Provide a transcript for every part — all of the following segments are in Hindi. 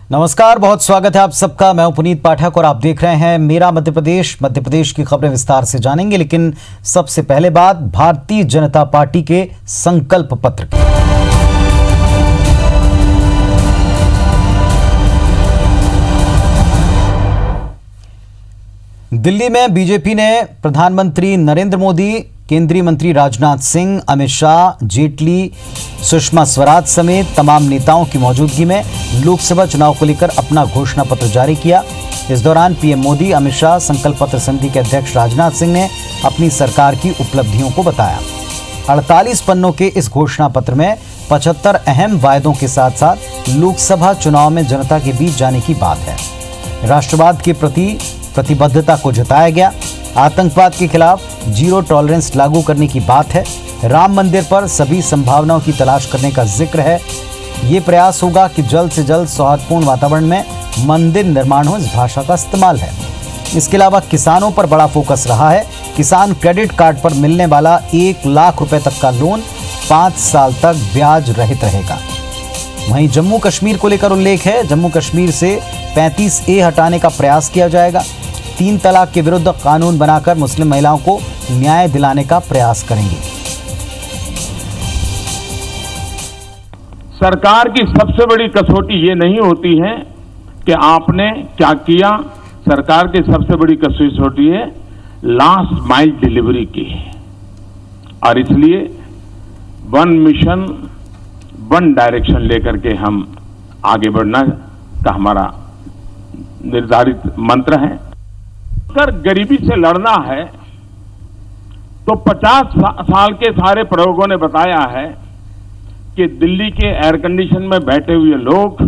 नमस्कार, बहुत स्वागत है आप सबका। मैं हूं पुनीत पाठक और आप देख रहे हैं मेरा मध्य प्रदेश। मध्य प्रदेश की खबरें विस्तार से जानेंगे, लेकिन सबसे पहले बात भारतीय जनता पार्टी के संकल्प पत्र की। दिल्ली में बीजेपी ने प्रधानमंत्री नरेंद्र मोदी, केंद्रीय मंत्री राजनाथ सिंह, अमित शाह, जेटली, सुषमा स्वराज समेत तमाम नेताओं की मौजूदगी में लोकसभा चुनाव को लेकर अपना घोषणा पत्र जारी किया। इस दौरान पीएम मोदी, अमित शाह, संकल्प पत्र समिति के अध्यक्ष राजनाथ सिंह ने अपनी सरकार की उपलब्धियों को बताया। 48 पन्नों के इस घोषणा पत्र में 75 अहम वायदों के साथ साथ लोकसभा चुनाव में जनता के बीच जाने की बात है। राष्ट्रवाद के प्रति प्रतिबद्धता को जताया गया। आतंकवाद के खिलाफ जीरो टॉलरेंस लागू करने की बात है। राम मंदिर पर सभी संभावनाओं की तलाश करने का जिक्र है। ये प्रयास होगा कि जल्द से जल्द सौहार्दपूर्ण वातावरण में मंदिर निर्माण हो, इस भाषा का इस्तेमाल है। इसके अलावा किसानों पर बड़ा फोकस रहा है। किसान क्रेडिट कार्ड पर मिलने वाला 1 लाख रुपए तक का लोन 5 साल तक ब्याज रहित रहेगा। वहीं जम्मू कश्मीर को लेकर उल्लेख है। जम्मू कश्मीर से 35A हटाने का प्रयास किया जाएगा। 3 तलाक के विरुद्ध कानून बनाकर मुस्लिम महिलाओं को न्याय दिलाने का प्रयास करेंगे। सरकार की सबसे बड़ी कसौटी ये नहीं होती है कि आपने क्या किया। सरकार की सबसे बड़ी कसौटी है लास्ट माइल डिलीवरी की, और इसलिए वन मिशन वन डायरेक्शन लेकर के हम आगे बढ़ना का हमारा निर्धारित मंत्र है। अगर गरीबी से लड़ना है तो 50 साल के सारे प्रयोगों ने बताया है कि दिल्ली के एयर कंडीशन में बैठे हुए लोग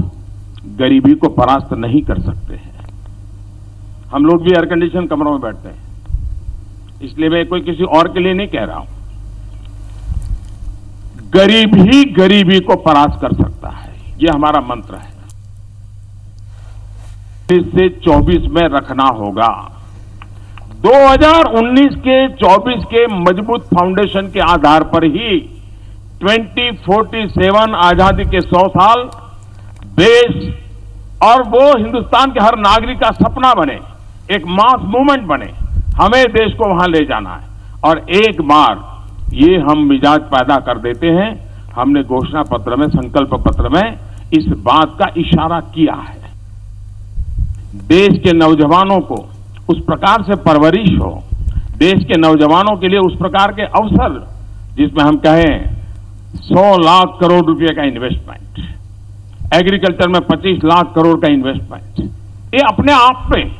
गरीबी को परास्त नहीं कर सकते हैं। हम लोग भी एयर कंडीशन कमरों में बैठते हैं, इसलिए मैं कोई किसी और के लिए नहीं कह रहा हूं। गरीब ही गरीबी को परास्त कर सकता है, यह हमारा मंत्र है। इससे 24 में रखना होगा। 2019 के 24 के मजबूत फाउंडेशन के आधार पर ही 2047 आजादी के 100 साल देश और वो हिंदुस्तान के हर नागरिक का सपना बने, एक मास मूवमेंट बने। हमें देश को वहां ले जाना है, और एक बार ये हम मिजाज पैदा कर देते हैं। हमने घोषणा पत्र में, संकल्प पत्र में इस बात का इशारा किया है। देश के नौजवानों को उस प्रकार से परवरिश हो, देश के नौजवानों के लिए उस प्रकार के अवसर, जिसमें हम कहें 100 लाख करोड़ रुपए का इन्वेस्टमेंट, एग्रीकल्चर में 25 लाख करोड़ का इन्वेस्टमेंट, ये अपने आप में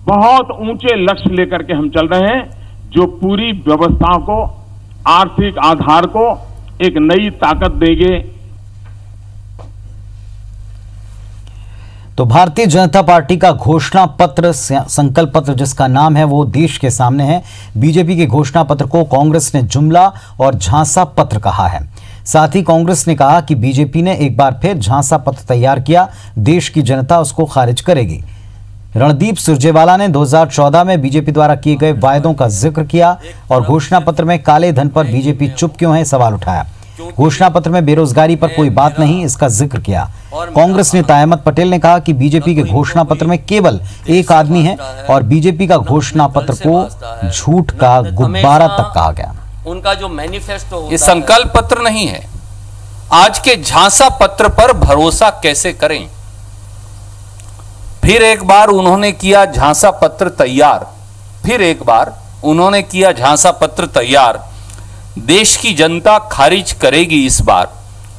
बहुत ऊंचे लक्ष्य लेकर के हम चल रहे हैं, जो पूरी व्यवस्था को, आर्थिक आधार को एक नई ताकत देंगे। तो भारतीय जनता पार्टी का घोषणा पत्र, संकल्प पत्र जिसका नाम है, वो देश के सामने है। बीजेपी के घोषणा पत्र को कांग्रेस ने जुमला और झांसा पत्र कहा है। साथ ही कांग्रेस ने कहा कि बीजेपी ने एक बार फिर झांसा पत्र तैयार किया, देश की जनता उसको खारिज करेगी। रणदीप सुरजेवाला ने 2014 में बीजेपी द्वारा किए गए वायदों का जिक्र किया और घोषणा पत्र में काले धन पर बीजेपी चुप क्यों है, सवाल उठाया। घोषणा पत्र में बेरोजगारी पर कोई बात नहीं, इसका जिक्र किया। कांग्रेस नेता अहमद पटेल ने कहा कि बीजेपी के घोषणा पत्र में केवल एक आदमी है और बीजेपी का घोषणा पत्र को झूठ का गुब्बारा तक कहा गया। उनका जो मैनिफेस्टो, ये संकल्प पत्र नहीं है। आज के झांसा पत्र पर भरोसा कैसे करें? फिर एक बार उन्होंने किया झांसा पत्र तैयार, फिर एक बार उन्होंने किया झांसा पत्र तैयार। देश की जनता खारिज करेगी इस बार,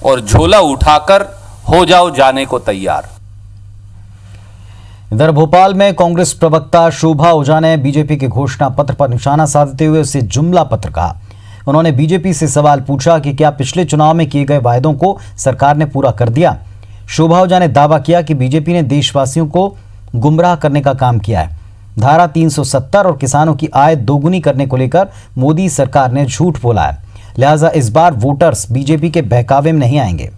और झोला उठाकर हो जाओ जाने को तैयार। इधर भोपाल में कांग्रेस प्रवक्ता शोभा ओझा ने बीजेपी के घोषणा पत्र पर निशाना साधते हुए उसे जुमला पत्र कहा। उन्होंने बीजेपी से सवाल पूछा कि क्या पिछले चुनाव में किए गए वायदों को सरकार ने पूरा कर दिया। शोभा ओझा ने दावा किया कि बीजेपी ने देशवासियों को गुमराह करने का काम किया है। धारा 370 और किसानों की आय दोगुनी करने को लेकर मोदी सरकार ने झूठ बोला है, लिहाजा इस बार वोटर्स बीजेपी के बहकावे में नहीं आएंगे।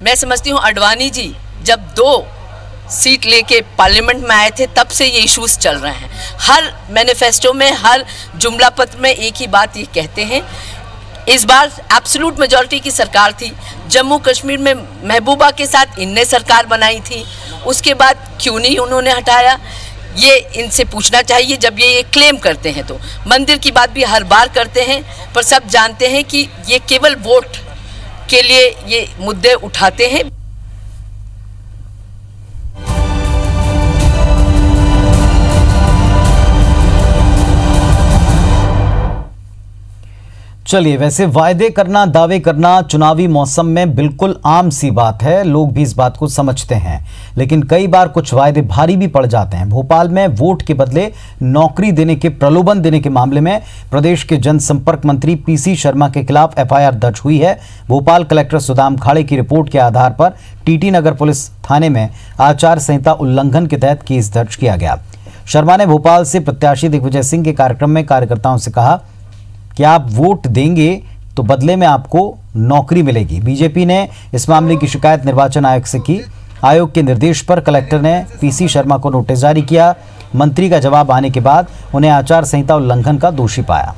मैं समझती हूं अडवाणी जी जब 2 सीट लेके पार्लियामेंट में आए थे तब से ये इश्यूज चल रहे हैं। हर मैनिफेस्टो में, हर जुमला पत्र में एक ही बात ये कहते हैं इस बार एब्सोल्यूट मेजॉरिटी की सरकार थी। जम्मू कश्मीर में महबूबा के साथ इनने सरकार बनाई थी, उसके बाद क्यों नहीं उन्होंने हटाया, ये इनसे पूछना चाहिए। जब ये क्लेम करते हैं तो मंदिर की बात भी हर बार करते हैं, पर सब जानते हैं कि ये केवल वोट के लिए ये मुद्दे उठाते हैं। चलिए, वैसे वायदे करना, दावे करना चुनावी मौसम में बिल्कुल आम सी बात है, लोग भी इस बात को समझते हैं, लेकिन कई बार कुछ वायदे भारी भी पड़ जाते हैं। भोपाल में वोट के बदले नौकरी देने के प्रलोभन देने के मामले में प्रदेश के जनसंपर्क मंत्री पीसी शर्मा के खिलाफ एफआईआर दर्ज हुई है। भोपाल कलेक्टर सुदाम खाड़े की रिपोर्ट के आधार पर टीटी नगर पुलिस थाने में आचार संहिता उल्लंघन के तहत केस दर्ज किया गया। शर्मा ने भोपाल से प्रत्याशी दिग्विजय सिंह के कार्यक्रम में कार्यकर्ताओं से कहा कि आप वोट देंगे तो बदले में आपको नौकरी मिलेगी। बीजेपी ने इस मामले की शिकायत निर्वाचन आयोग से की। आयोग के निर्देश पर कलेक्टर ने पीसी शर्मा को नोटिस जारी किया। मंत्री का जवाब आने के बाद उन्हें आचार संहिता उल्लंघन का दोषी पाया।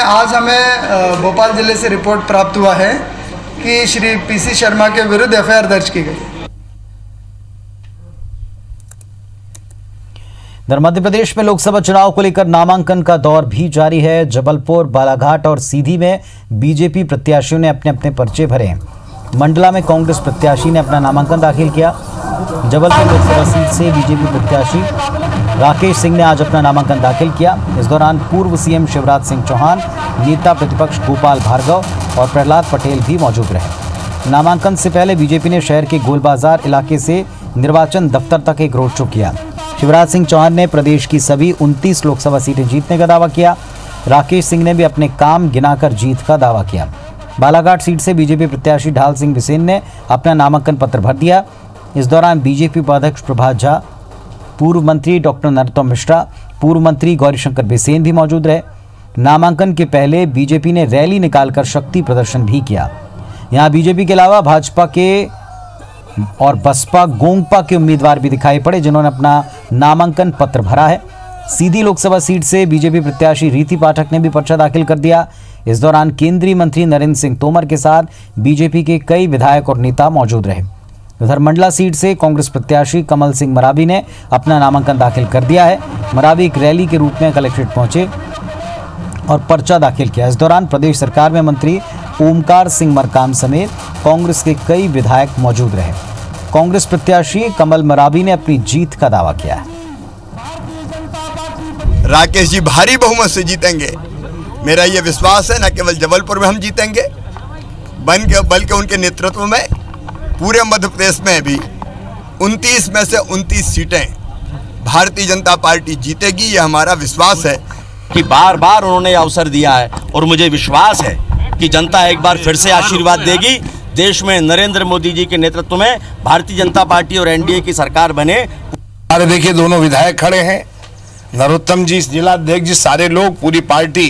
आज हमें भोपाल जिले से रिपोर्ट प्राप्त हुआ है कि श्री पीसी शर्मा के विरुद्ध एफआईआर दर्ज की गई। मध्य प्रदेश में लोकसभा चुनाव को लेकर नामांकन का दौर भी जारी है। जबलपुर, बालाघाट और सीधी में बीजेपी प्रत्याशियों ने अपने अपने पर्चे भरे। मंडला में कांग्रेस प्रत्याशी ने अपना नामांकन दाखिल किया। जबलपुर लोकसभा सीट से बीजेपी प्रत्याशी राकेश सिंह ने आज अपना नामांकन दाखिल किया। इस दौरान पूर्व सीएम शिवराज सिंह चौहान, नेता प्रतिपक्ष गोपाल भार्गव और प्रहलाद पटेल भी मौजूद रहे। नामांकन से पहले बीजेपी ने शहर के गोलबाजार इलाके से निर्वाचन दफ्तर तक एक रोड शो किया। शिवराज सिंह चौहान ने प्रदेश की सभी 29 लोकसभा सीटें जीतने का दावा किया। राकेश सिंह ने भी अपने काम गिनाकर जीत का दावा किया। बालाघाट सीट से बीजेपी प्रत्याशी ढाल सिंह बिसेन ने अपना नामांकन पत्र भर दिया। इस दौरान बीजेपी उपाध्यक्ष प्रभात झा, पूर्व मंत्री डॉक्टर नरोत्तम मिश्रा, पूर्व मंत्री गौरीशंकर बिसेन भी मौजूद रहे। नामांकन के पहले बीजेपी ने रैली निकालकर शक्ति प्रदर्शन भी किया। यहाँ बीजेपी के अलावा भाजपा के और बसपा गोंगपा के उम्मीदवार भी दिखाई पड़े, जिन्होंने अपना नामांकन पत्र भरा है। सीधी लोकसभा सीट से बीजेपी प्रत्याशी रीति पाठक ने भी पर्चा दाखिल कर दिया। इस दौरान केंद्रीय मंत्री नरेंद्र सिंह तोमर के साथ बीजेपी के कई विधायक और नेता मौजूद रहे। उधर मंडला सीट से कांग्रेस प्रत्याशी कमल सिंह मरावी ने अपना नामांकन दाखिल कर दिया है। मरावी एक रैली के रूप में कलेक्ट्रेट पहुंचे और पर्चा दाखिल किया। इस दौरान प्रदेश सरकार में मंत्री ओमकार सिंह मरकाम समेत कांग्रेस के कई विधायक मौजूद रहे। कांग्रेस प्रत्याशी कमल मरावी ने अपनी जीत का दावा किया है। राकेश जी भारी बहुमत से जीतेंगे, मेरा ये विश्वास है। न केवल जबलपुर में हम जीतेंगे बल्कि उनके नेतृत्व में पूरे मध्य प्रदेश में भी 29 में से 29 सीटें भारतीय जनता पार्टी जीतेगी, ये हमारा विश्वास है। कि बार बार उन्होंने अवसर दिया है और मुझे विश्वास है कि जनता एक बार फिर से आशीर्वाद देगी। देश में नरेंद्र मोदी जी के नेतृत्व में भारतीय जनता पार्टी और एनडीए की सरकार बने। अरे देखिए, दोनों विधायक खड़े हैं, नरोत्तम जी, जिलाध्यक्ष जी, सारे लोग, पूरी पार्टी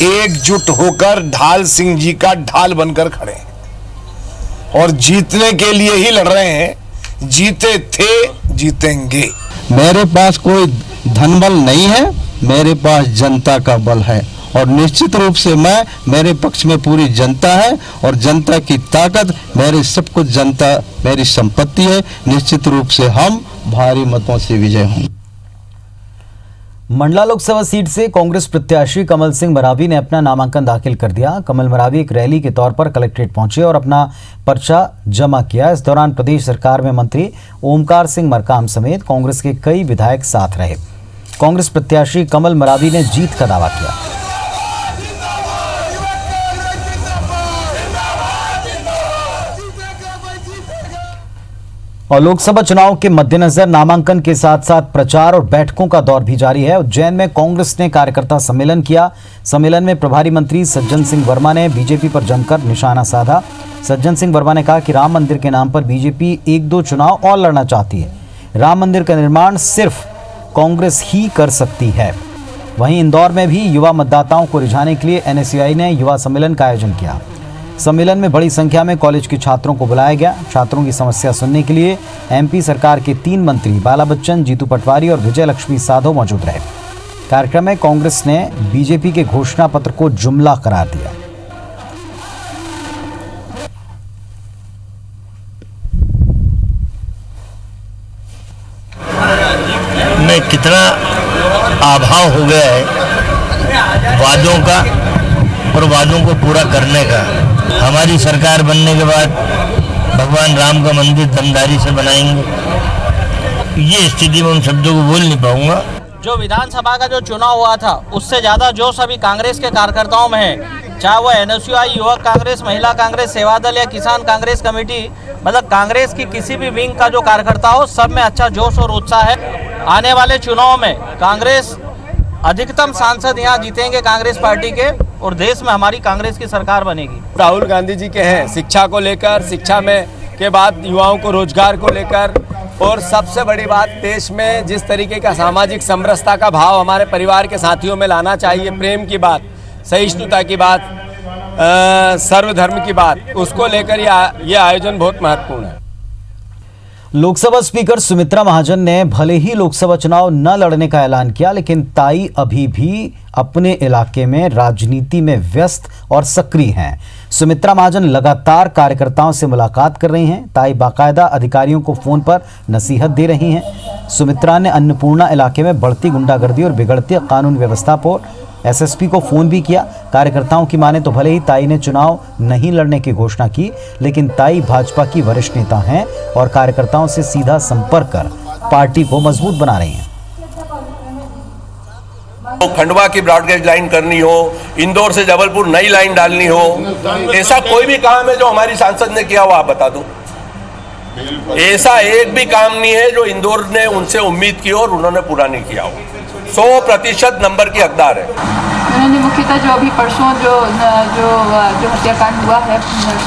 एकजुट होकर ढाल सिंह जी का ढाल बनकर खड़े हैं और जीतने के लिए ही लड़ रहे हैं। जीते थे, जीतेंगे। मेरे पास कोई धन बल नहीं है, मेरे पास जनता का बल है और निश्चित रूप से मेरे पक्ष में पूरी जनता है और जनता की ताकत, मेरे सब कुछ जनता मेरी संपत्ति है। निश्चित रूप से हम भारी मतों से विजय होंगे। मंडला लोकसभा सीट से कांग्रेस प्रत्याशी कमल सिंह मरावी ने अपना नामांकन दाखिल कर दिया। कमल मरावी एक रैली के तौर पर कलेक्ट्रेट पहुंचे और अपना पर्चा जमा किया। इस दौरान प्रदेश सरकार में मंत्री ओमकार सिंह मरकाम समेत कांग्रेस के कई विधायक साथ रहे। कांग्रेस प्रत्याशी कमल मरावी ने जीत का दावा किया। और लोकसभा चुनाव के मद्देनजर नामांकन के साथ साथ प्रचार और बैठकों का दौर भी जारी है। उज्जैन में कांग्रेस ने कार्यकर्ता सम्मेलन किया। सम्मेलन में प्रभारी मंत्री सज्जन सिंह वर्मा ने बीजेपी पर जमकर निशाना साधा। सज्जन सिंह वर्मा ने कहा कि राम मंदिर के नाम पर बीजेपी 1-2 चुनाव और लड़ना चाहती है। राम मंदिर का निर्माण सिर्फ कांग्रेस ही कर सकती है। वहीं इंदौर में भी युवा मतदाताओं को रिझाने के लिए एनएसयूआई ने युवा सम्मेलन का आयोजन किया। सम्मेलन में बड़ी संख्या में कॉलेज के छात्रों को बुलाया गया। छात्रों की समस्या सुनने के लिए एमपी सरकार के 3 मंत्री बाला बच्चन, जीतू पटवारी और विजय लक्ष्मी साधो मौजूद रहे। कार्यक्रम में कांग्रेस ने बीजेपी के घोषणा पत्र को जुमला करार दिया। में कितना अभाव हो गया है वादों का और वादों को पूरा करने का। हमारी सरकार बनने के बाद भगवान राम का मंदिर दमदारी से बनाएंगे, ये स्थिति में उन शब्दों को बोल नहीं पाऊंगा। जो विधानसभा का जो चुनाव हुआ था उससे ज़्यादा जोश अभी कांग्रेस के कार्यकर्ताओं में है, चाहे वो NSUI, युवक कांग्रेस, महिला कांग्रेस, सेवा दल या किसान कांग्रेस कमेटी, मतलब कांग्रेस की किसी भी विंग का जो कार्यकर्ता हो, सब में अच्छा जोश और उत्साह है। आने वाले चुनाव में कांग्रेस अधिकतम सांसद यहाँ जीतेंगे कांग्रेस पार्टी के, और देश में हमारी कांग्रेस की सरकार बनेगी। राहुल गांधी जी के हैं शिक्षा को लेकर, शिक्षा में के बाद युवाओं को रोजगार को लेकर, और सबसे बड़ी बात देश में जिस तरीके का सामाजिक समरसता का भाव हमारे परिवार के साथियों में लाना चाहिए, प्रेम की बात, सहिष्णुता की बात, सर्वधर्म की बात, उसको लेकर ये आयोजन बहुत महत्वपूर्ण है। लोकसभा स्पीकर सुमित्रा महाजन ने भले ही लोकसभा चुनाव न लड़ने का ऐलान किया, लेकिन ताई अभी भी अपने इलाके में राजनीति में व्यस्त और सक्रिय हैं। सुमित्रा महाजन लगातार कार्यकर्ताओं से मुलाकात कर रही हैं। ताई बाकायदा अधिकारियों को फोन पर नसीहत दे रही हैं। सुमित्रा ने अन्नपूर्णा इलाके में बढ़ती गुंडागर्दी और बिगड़ती कानून व्यवस्था पर SSP को फोन भी किया। कार्यकर्ताओं की माने तो भले ही ताई ने चुनाव नहीं लड़ने की घोषणा की, लेकिन ताई भाजपा की वरिष्ठ नेता हैं और कार्यकर्ताओं से सीधा संपर्क कर पार्टी को मजबूत बना रही हैं। खंडवा की ब्रॉडगेज लाइन करनी हो, इंदौर से जबलपुर नई लाइन डालनी हो, ऐसा कोई भी काम है जो हमारी सांसद ने किया हो आप बता दो। ऐसा एक भी काम नहीं है जो इंदौर ने उनसे उम्मीद की और उन्होंने पूरा नहीं किया हो। 100% नंबर की हकदार है। उन्होंने मुख्यतः जो अभी परसों जो हत्याकांड हुआ है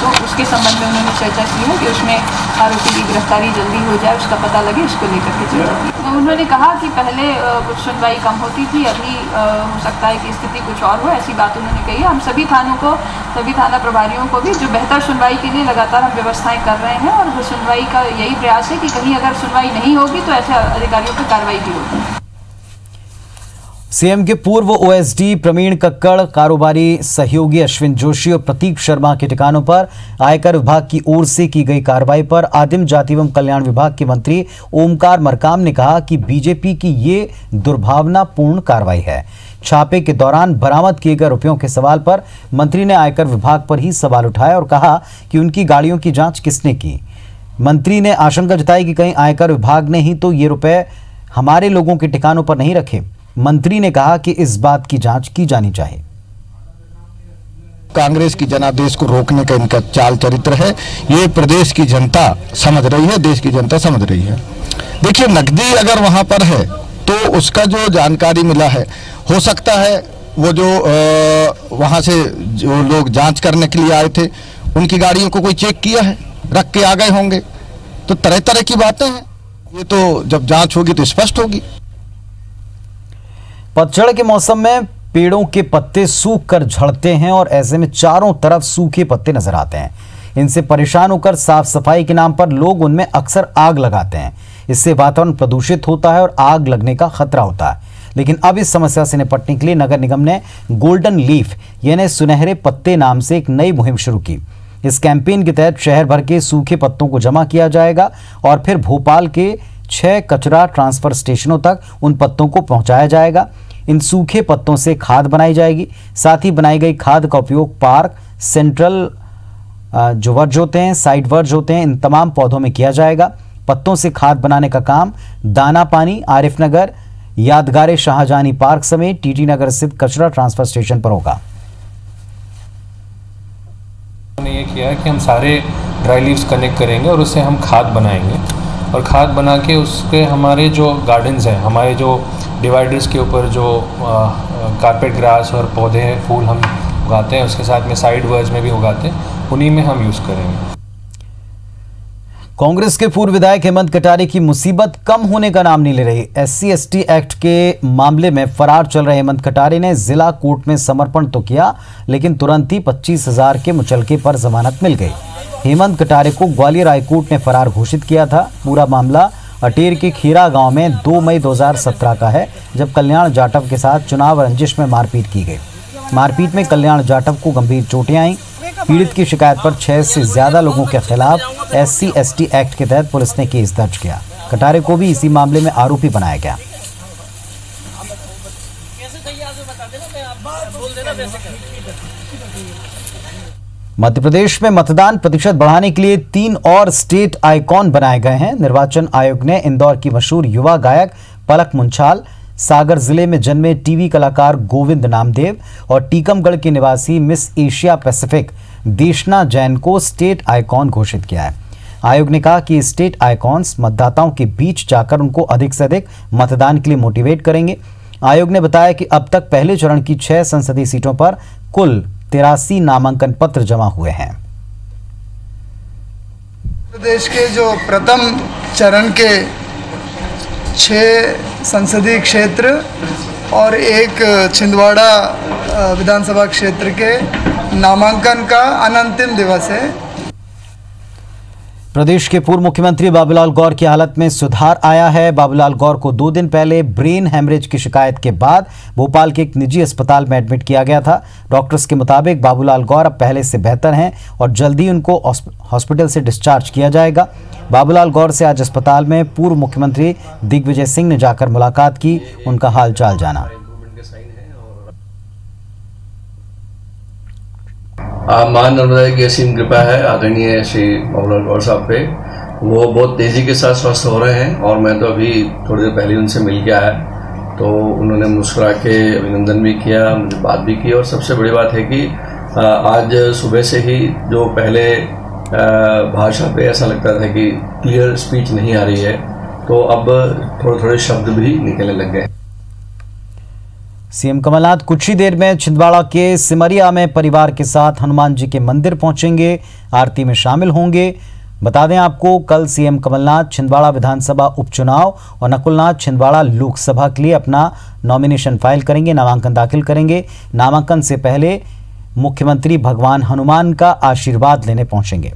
तो उसके संबंध में उन्होंने चर्चा की है कि उसमें आरोपी की गिरफ्तारी जल्दी हो जाए, उसका पता लगे, उसको लेकर के चर्चा की। उन्होंने कहा कि पहले कुछ सुनवाई कम होती थी, अभी हो सकता है कि स्थिति कुछ और हो, ऐसी बात उन्होंने कही है। हम सभी थानों को, सभी थाना प्रभारियों को भी जो बेहतर सुनवाई के लिए लगातार हम व्यवस्थाएं कर रहे हैं, और सुनवाई का यही प्रयास है कि कहीं अगर सुनवाई नहीं होगी तो ऐसे अधिकारियों पर कार्रवाई भी होगी। सीएम के पूर्व OSD प्रवीण कक्कड़, कारोबारी सहयोगी अश्विन जोशी और प्रतीक शर्मा के ठिकानों पर आयकर विभाग की ओर से की गई कार्रवाई पर आदिम जाति एवं कल्याण विभाग के मंत्री ओमकार मरकाम ने कहा कि बीजेपी की ये दुर्भावनापूर्ण कार्रवाई है। छापे के दौरान बरामद किए गए रुपयों के सवाल पर मंत्री ने आयकर विभाग पर ही सवाल उठाया और कहा कि उनकी गाड़ियों की जांच किसने की। मंत्री ने आशंका जताई कि कहीं आयकर विभाग ने ही तो ये रुपए हमारे लोगों के ठिकानों पर नहीं रखे। मंत्री ने कहा कि इस बात की जांच की जानी चाहिए। कांग्रेस की जनादेश को रोकने का इनका चाल चरित्र है, ये प्रदेश की जनता समझ रही है, देश की जनता समझ रही है। देखिए, नकदी अगर वहां पर है तो उसका जो जानकारी मिला है, हो सकता है वो जो वहां से जो लोग जांच करने के लिए आए थे उनकी गाड़ियों को कोई चेक किया है, रख के आ गए होंगे, तो तरह तरह की बातें हैं। ये तो जब जांच होगी तो स्पष्ट होगी। पतझड़ के मौसम में पेड़ों के पत्ते सूख कर झड़ते हैं और ऐसे में चारों तरफ सूखे पत्ते नजर आते हैं। इनसे परेशान होकर साफ सफाई के नाम पर लोग उनमें अक्सर आग लगाते हैं। इससे वातावरण प्रदूषित होता है और आग लगने का खतरा होता है। लेकिन अब इस समस्या से निपटने के लिए नगर निगम ने गोल्डन लीफ यानी सुनहरे पत्ते नाम से एक नई मुहिम शुरू की। इस कैंपेन के तहत शहर भर के सूखे पत्तों को जमा किया जाएगा और फिर भोपाल के 6 कचरा ट्रांसफर स्टेशनों तक उन पत्तों को पहुंचाया जाएगा। इन सूखे पत्तों से खाद बनाई जाएगी। साथ ही बनाई गई खाद का उपयोग पार्क, सेंट्रल जो वर्ज होते हैं, साइड वर्ज होते हैं, इन तमाम पौधों में किया जाएगा। पत्तों से खाद बनाने का काम दाना पानी, आरिफ नगर, यादगारे शाहजहानी पार्क समेत टीटी नगर स्थित कचरा ट्रांसफर स्टेशन पर होगा। हमने ये किया है कि हम सारे ड्राई लीव्स कनेक्ट करेंगे और उससे हम खाद बनाएंगे, और खाद बना के उसके हमारे जो गार्डन्स हैं, हमारे जो डिवाइडर्स के ऊपर जो कारपेट ग्रास और पौधे हैं, फूल हम उगाते हैं, उसके साथ में साइड वर्ज में भी उगाते हैं, उन्हीं में हम यूज़ करेंगे। कांग्रेस के पूर्व विधायक हेमंत कटारे की मुसीबत कम होने का नाम नहीं ले रही। SC/ST एक्ट के मामले में फरार चल रहे हेमंत कटारे ने जिला कोर्ट में समर्पण तो किया, लेकिन तुरंत ही 25,000 के मुचलके पर जमानत मिल गई। हेमंत कटारे को ग्वालियर हाईकोर्ट ने फरार घोषित किया था। पूरा मामला अटेर के खीरा गांव में 2 मई 2017 का है, जब कल्याण जाटव के साथ चुनाव रंजिश में मारपीट की गई। मारपीट में कल्याण जाटव को गंभीर चोटें आईं। पीड़ित की शिकायत पर 6 से ज्यादा लोगों के खिलाफ SC/ST एक्ट के तहत पुलिस ने केस दर्ज किया। कटारे को भी इसी मामले में आरोपी बनाया गया। मध्य प्रदेश में मतदान प्रतिशत बढ़ाने के लिए 3 और स्टेट आइकॉन बनाए गए हैं। निर्वाचन आयोग ने इंदौर की मशहूर युवा गायक पलक मुंछाल, सागर जिले में जन्मे टीवी कलाकार गोविंद नामदेव और टीकमगढ़ के निवासी मिस एशिया पैसिफिक देशना जैन को स्टेट आइकॉन घोषित किया है। आयोग ने कहा कि स्टेट आइकॉन्स मतदाताओं के बीच जाकर उनको अधिक से अधिक मतदान के लिए मोटिवेट करेंगे। आयोग ने बताया कि अब तक पहले चरण की 6 संसदीय सीटों पर कुल 83 नामांकन पत्र जमा हुए हैं। प्रदेश के जो प्रथम चरण के 6 संसदीय क्षेत्र और 1 छिंदवाड़ा विधानसभा क्षेत्र के नामांकन का अनंतिम दिवस है। प्रदेश के पूर्व मुख्यमंत्री बाबूलाल गौर की हालत में सुधार आया है। बाबूलाल गौर को 2 दिन पहले ब्रेन हेमरेज की शिकायत के बाद भोपाल के एक निजी अस्पताल में एडमिट किया गया था। डॉक्टर्स के मुताबिक बाबूलाल गौर अब पहले से बेहतर हैं और जल्दी उनको हॉस्पिटल से डिस्चार्ज किया जाएगा। बाबूलाल गौर से आज अस्पताल में पूर्व मुख्यमंत्री दिग्विजय सिंह ने जाकर मुलाकात की, उनका हालचाल जाना। मां नर्मदा की असीम कृपा है आदरणीय श्री बाबूलाल गौर साहब पे। वो बहुत तेजी के साथ स्वस्थ हो रहे हैं और मैं तो अभी थोड़ी देर पहले उनसे मिल के आया, तो उन्होंने मुस्कुरा के अभिनंदन भी किया, मुझे बात भी की। और सबसे बड़ी बात है कि आज सुबह से ही जो पहले भाषा पे ऐसा लगता था कि क्लियर स्पीच नहीं आ रही है, तो अब थोड़े थोड़े शब्द भी निकलने लग गए। सीएम कमलनाथ कुछ ही देर में छिंदवाड़ा के सिमरिया में परिवार के साथ हनुमान जी के मंदिर पहुंचेंगे, आरती में शामिल होंगे। बता दें आपको, कल सीएम कमलनाथ छिंदवाड़ा विधानसभा उपचुनाव और नकुलनाथ छिंदवाड़ा लोकसभा के लिए अपना नॉमिनेशन फाइल करेंगे, नामांकन दाखिल करेंगे। नामांकन से पहले मुख्यमंत्री भगवान हनुमान का आशीर्वाद लेने पहुंचेंगे।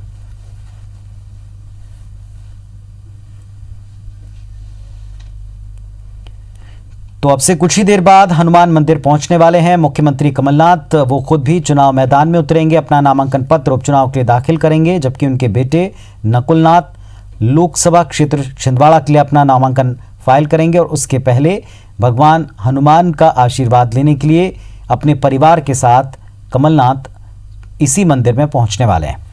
तो अब से कुछ ही देर बाद हनुमान मंदिर पहुंचने वाले हैं मुख्यमंत्री कमलनाथ। वो खुद भी चुनाव मैदान में उतरेंगे, अपना नामांकन पत्र उपचुनाव के लिए दाखिल करेंगे, जबकि उनके बेटे नकुलनाथ लोकसभा क्षेत्र छिंदवाड़ा के लिए अपना नामांकन फाइल करेंगे और उसके पहले भगवान हनुमान का आशीर्वाद लेने के लिए अपने परिवार के साथ कमलनाथ इसी मंदिर में पहुंचने वाले हैं।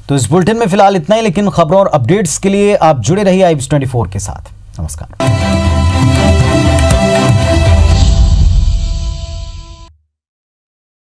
तो इस बुलेटिन में फिलहाल इतना ही, लेकिन खबरों और अपडेट्स के लिए आप जुड़े रहिए IBS 24 के साथ। नमस्कार।